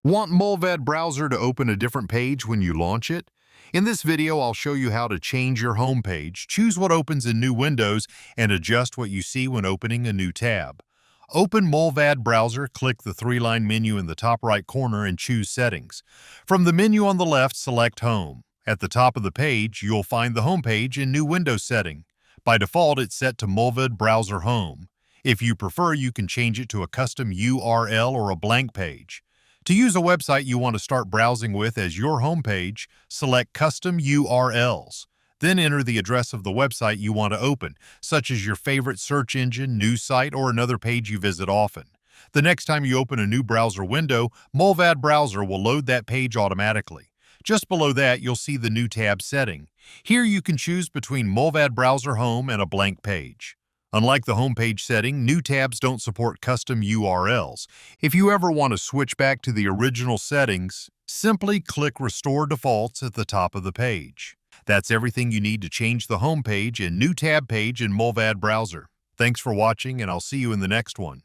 Want Mullvad Browser to open a different page when you launch it? In this video, I'll show you how to change your home page, choose what opens in new windows, and adjust what you see when opening a new tab. Open Mullvad Browser, click the three-line menu in the top right corner and choose Settings. From the menu on the left, select Home. At the top of the page, you'll find the home page in New Windows setting. By default, it's set to Mullvad Browser Home. If you prefer, you can change it to a custom URL or a blank page. To use a website you want to start browsing with as your homepage, select Custom URLs. Then enter the address of the website you want to open, such as your favorite search engine, news site, or another page you visit often. The next time you open a new browser window, Mullvad Browser will load that page automatically. Just below that, you'll see the new tab setting. Here you can choose between Mullvad Browser Home and a blank page. Unlike the homepage setting, new tabs don't support custom URLs. If you ever want to switch back to the original settings, simply click Restore Defaults at the top of the page. That's everything you need to change the homepage and new tab page in Mullvad Browser. Thanks for watching, and I'll see you in the next one.